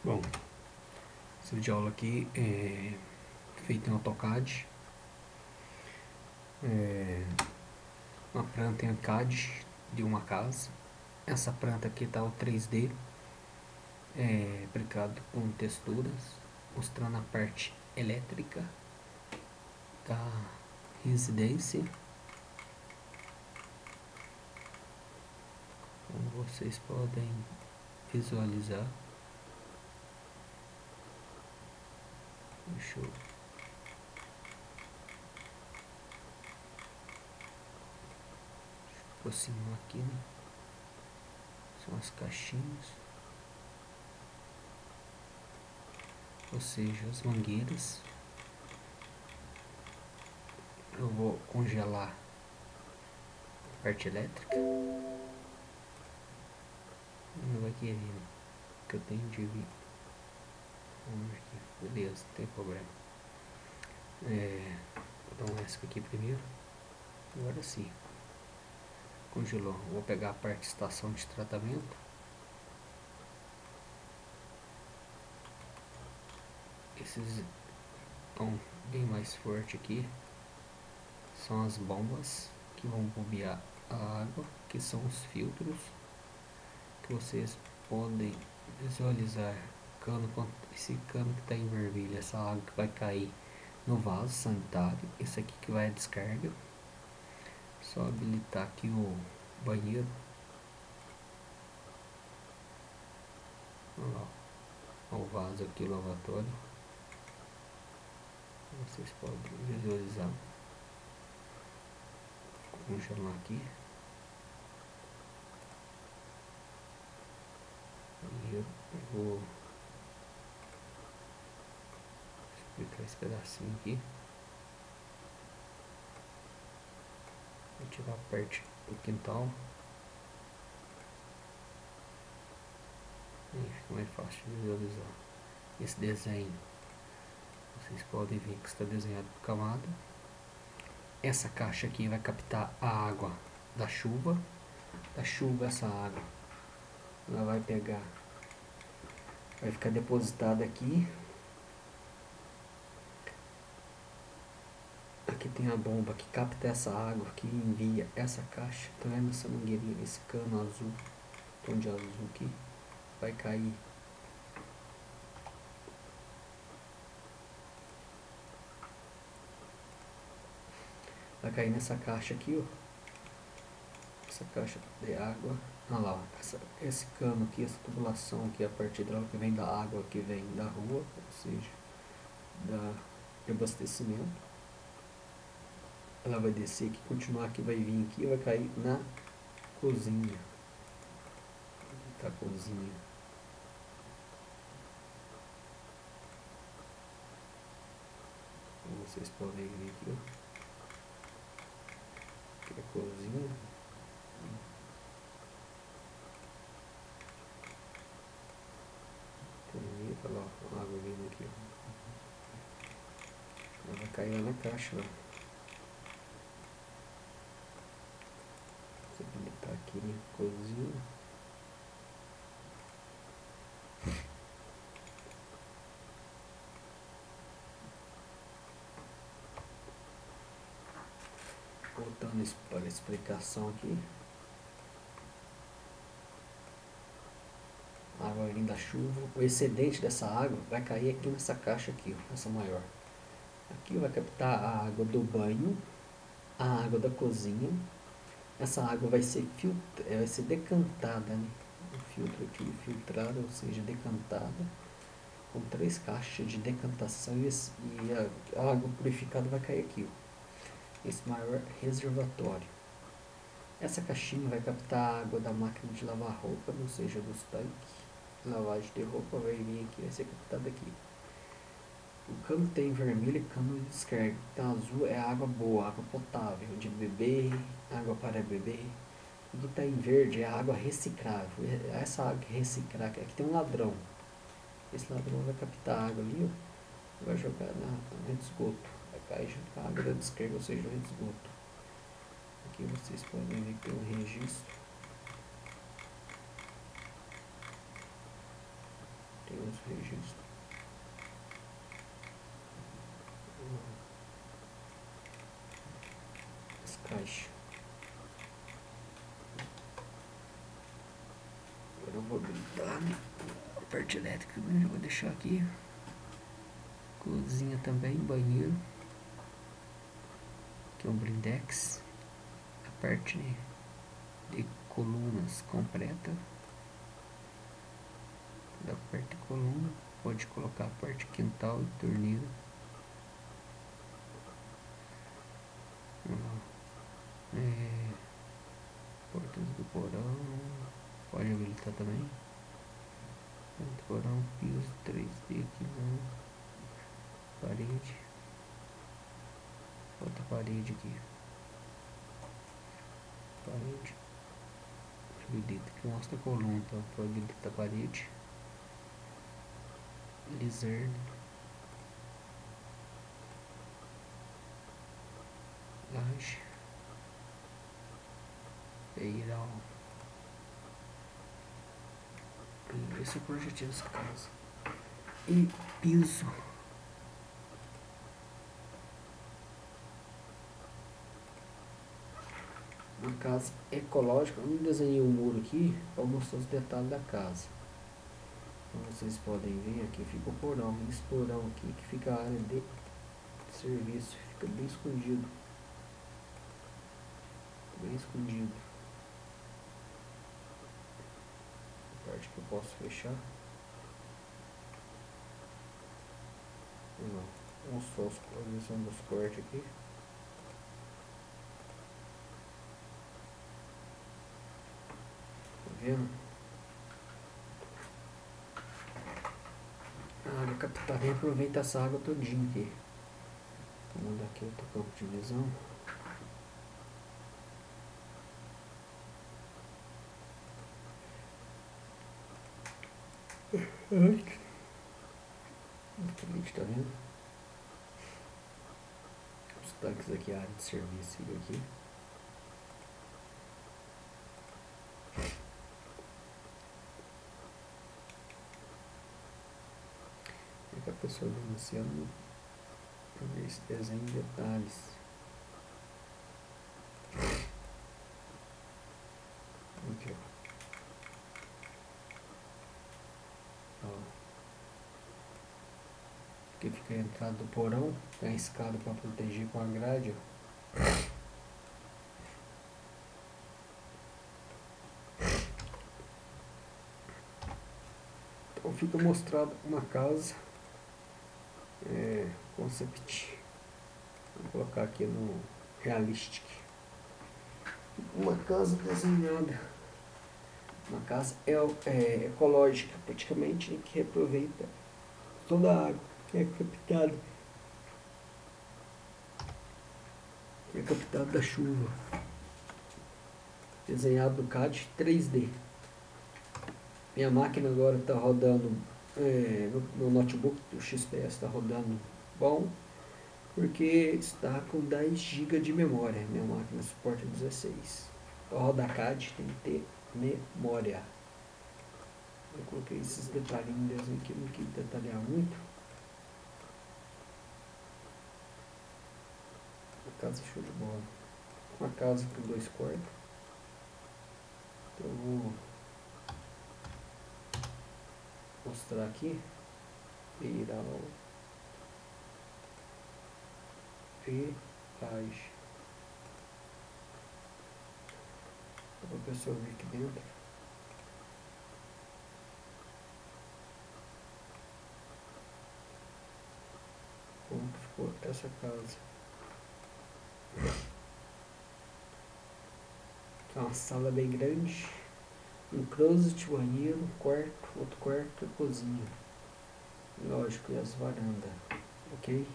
Bom, esse vídeo aula aqui é feito em AutoCAD, uma planta em CAD de uma casa. Essa planta aqui está o 3D aplicado com texturas, mostrando a parte elétrica da residência. Como vocês podem visualizar. Deixa eu aproximar aqui, né? São as caixinhas, ou seja, as mangueiras. Eu vou congelar a parte elétrica. Não vai querer, né? Que eu tenho de vir. Vamos ver aqui. Beleza, não tem problema. Vou dar um ESC aqui primeiro. Agora sim. Congelou. Vou pegar a parte de estação de tratamento. Esses estão bem mais forte aqui. São as bombas que vão bombear a água, que são os filtros que vocês podem visualizar. Esse cano que está em vermelho, essa água que vai cair no vaso sanitário. Esse aqui que vai a descarga. Só habilitar aqui o banheiro. Olha lá, o vaso aqui, o lavatório. Vocês podem visualizar. Vamos chamar aqui. E eu vou explicar esse pedacinho aqui. Vou tirar a parte do quintal. E fica mais fácil de visualizar. Esse desenho, vocês podem ver que está desenhado por camada. Essa caixa aqui vai captar a água da chuva. Essa água ela vai pegar, vai ficar depositada aqui. Aqui tem a bomba que capta essa água, que envia essa caixa. Tá vendo essa mangueirinha, esse cano azul, tom de azul aqui, vai cair. Vai cair nessa caixa aqui, ó. Essa caixa de água. Olha lá, esse cano aqui, essa tubulação aqui, a parte hidráulica vem da água que vem da rua, ou seja, de abastecimento. Ela vai descer aqui, continuar aqui, vai vir aqui e vai cair na cozinha. Tá, cozinha. Como vocês podem ver aqui, ó. Aqui é a cozinha. Olha lá, a água vindo aqui, ó. Ela vai cair lá na caixa, ó. Você habilitar aqui na cozinha. Voltando para a explicação aqui. A água vindo da chuva. O excedente dessa água vai cair aqui nessa caixa aqui, ó, essa maior. Aqui vai captar a água do banho, a água da cozinha. Essa água vai ser decantada, né? O filtro aqui filtrado, ou seja, decantada, com 3 caixas de decantação, e a água purificada vai cair aqui, ó. Esse maior reservatório. Essa caixinha vai captar a água da máquina de lavar roupa, ou seja, dos tanques. Lavagem de roupa vai vir aqui, vai ser captada aqui. O cano tem vermelho é cano de descarga. Então azul é água boa, água potável, de beber, água para beber. O que está em verde é água reciclável. Essa água reciclável, aqui tem um ladrão. Esse ladrão vai captar a água ali, ó, vai jogar no rede de esgoto. Vai cair junto com a água da descarga, ou seja, no rede de esgoto. Aqui vocês podem ver que tem um registro. tem os registros. As caixas. Agora eu vou habilitar a parte elétrica, né? Vou deixar aqui. Cozinha também, banheiro. Aqui é um blindex. A parte de colunas completa. Da parte de coluna, pode colocar a parte quintal e torneira. Portas do porão, pode habilitar também. Do porão, piso 3D aqui não. Parede. Outra parede aqui. Parede. Habilita que mostra a coluna, então pode habilitar a parede. Lizard. Laje. Beiral. Esse é o projetinho dessa casa. E piso. Uma casa ecológica. Eu não desenhei um muro aqui para mostrar os detalhes da casa. Como vocês podem ver, aqui fica o porão. Esse porão aqui que fica a área de serviço. Fica bem escondido. Bem escondido. A parte que eu posso fechar. Vamos só a visão dos cortes aqui. Tá vendo? A área captada reaproveita essa água todinha aqui. Vou mudar aqui outro campo de visão. Tá vendo? Os tanques aqui, a área de serviço fica aqui. Aqui a pessoa denunciando para ver esse desenho em detalhes. Aqui, ó. Aqui fica a entrada do porão, tem a escada para proteger com a grade, ó. Então fica mostrado uma casa concept. Vou colocar aqui no Realistic. Uma casa desenhada. Uma casa ecológica, praticamente, que reaproveita toda a água que é captada. Que é captada da chuva. Desenhado no CAD 3D. Minha máquina agora está rodando, meu notebook do XPS está rodando bom, porque está com 10 GB de memória. Minha máquina suporta 16. Para rodar CAD tem que ter memória. Eu coloquei esses detalhinhos aqui, não quis detalhar muito. Uma casa show de bola. Uma casa com 2 quartos. Então eu vou mostrar aqui. Beiral. E laje. Para a pessoa ver aqui dentro. Como ficou essa casa. É uma sala bem grande. Um closet, banheiro, um quarto, outro quarto e cozinha. Lógico, e as varandas. Ok?